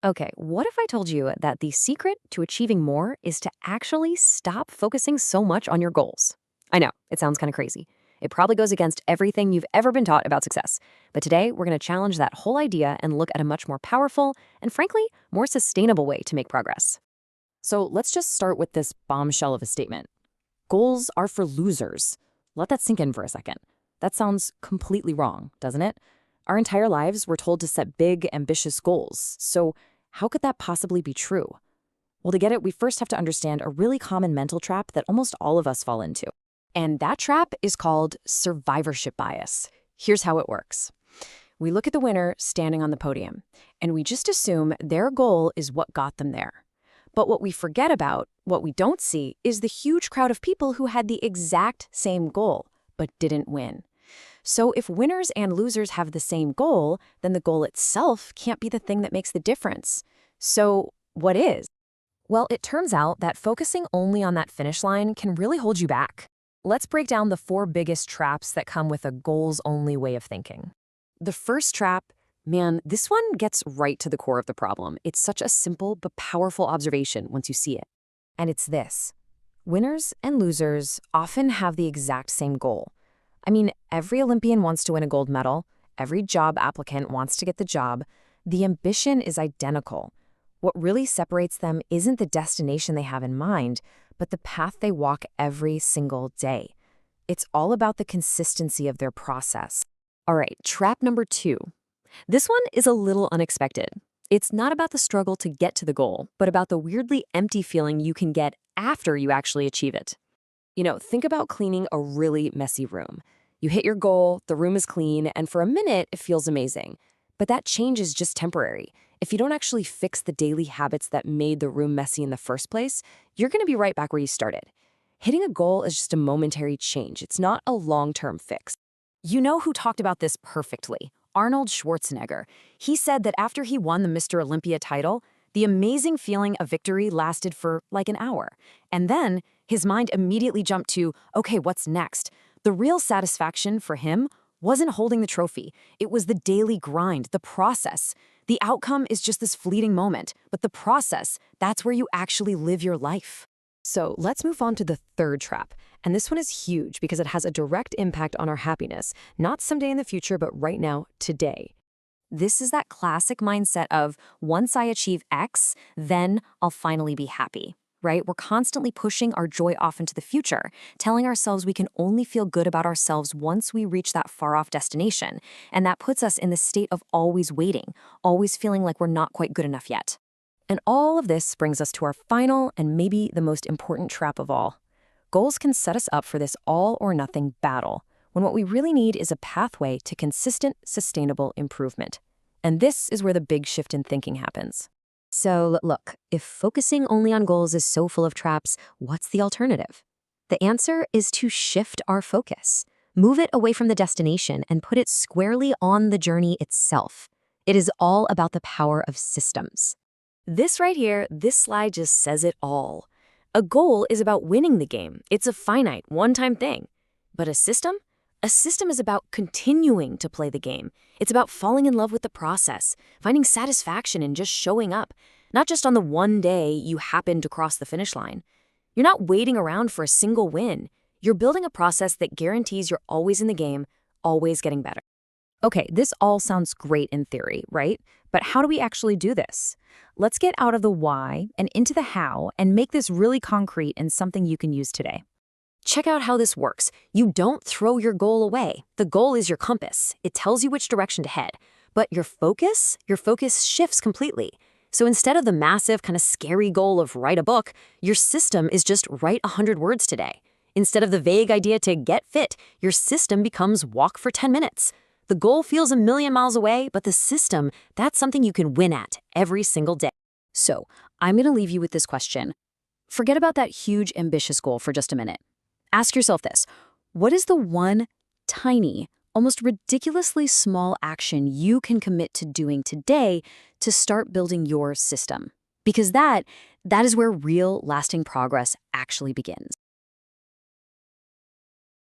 Okay, what if I told you that the secret to achieving more is to actually stop focusing so much on your goals? I know, it sounds kind of crazy. It probably goes against everything you've ever been taught about success. But today, we're going to challenge that whole idea and look at a much more powerful and, frankly, more sustainable way to make progress. So let's just start with this bombshell of a statement. Goals are for losers. Let that sink in for a second. That sounds completely wrong, doesn't it? Our entire lives, we're told to set big, ambitious goals. So how could that possibly be true? Well, to get it, we first have to understand a really common mental trap that almost all of us fall into. And that trap is called survivorship bias. Here's how it works. We look at the winner standing on the podium, and we just assume their goal is what got them there. But what we forget about, what we don't see, is the huge crowd of people who had the exact same goal, but didn't win. So if winners and losers have the same goal, then the goal itself can't be the thing that makes the difference. So what is? Well, it turns out that focusing only on that finish line can really hold you back. Let's break down the 4 biggest traps that come with a goals-only way of thinking. The first trap, man, this one gets right to the core of the problem. It's such a simple but powerful observation once you see it. And it's this. Winners and losers often have the exact same goal. I mean, every Olympian wants to win a gold medal. Every job applicant wants to get the job. The ambition is identical. What really separates them isn't the destination they have in mind, but the path they walk every single day. It's all about the consistency of their process. All right, trap number 2. This one is a little unexpected. It's not about the struggle to get to the goal, but about the weirdly empty feeling you can get after you actually achieve it. Think about cleaning a really messy room. You hit your goal, the room is clean, and for a minute, it feels amazing. But that change is just temporary. If you don't actually fix the daily habits that made the room messy in the first place, you're going to be right back where you started. Hitting a goal is just a momentary change. It's not a long-term fix. You know who talked about this perfectly? Arnold Schwarzenegger. He said that after he won the Mr. Olympia title, the amazing feeling of victory lasted for like an hour. And then his mind immediately jumped to, okay, what's next? The real satisfaction for him wasn't holding the trophy. It was the daily grind, the process. The outcome is just this fleeting moment, but the process, that's where you actually live your life. So let's move on to the third trap. And this one is huge because it has a direct impact on our happiness, not someday in the future, but right now, today. This is that classic mindset of, once I achieve X, then I'll finally be happy, right? We're constantly pushing our joy off into the future, telling ourselves we can only feel good about ourselves once we reach that far-off destination. And that puts us in the state of always waiting, always feeling like we're not quite good enough yet. And all of this brings us to our final and maybe the most important trap of all. Goals can set us up for this all-or-nothing battle, when what we really need is a pathway to consistent, sustainable improvement. And this is where the big shift in thinking happens. So, look, if focusing only on goals is so full of traps, what's the alternative? The answer is to shift our focus. Move it away from the destination and put it squarely on the journey itself. It is all about the power of systems. This right here, this slide just says it all. A goal is about winning the game. It's a finite, one-time thing. But a system? A system is about continuing to play the game. It's about falling in love with the process, finding satisfaction in just showing up, not just on the one day you happen to cross the finish line. You're not waiting around for a single win. You're building a process that guarantees you're always in the game, always getting better. Okay, this all sounds great in theory, right? But how do we actually do this? Let's get out of the why and into the how and make this really concrete and something you can use today. Check out how this works. You don't throw your goal away. The goal is your compass. It tells you which direction to head. But your focus shifts completely. So instead of the massive, kind of scary goal of write a book, your system is just write 100 words today. Instead of the vague idea to get fit, your system becomes walk for 10 minutes. The goal feels a million miles away, but the system, that's something you can win at every single day. So I'm going to leave you with this question. Forget about that huge, ambitious goal for just a minute. Ask yourself this. What is the one tiny, almost ridiculously small action you can commit to doing today to start building your system? Because that is where real, lasting progress actually begins.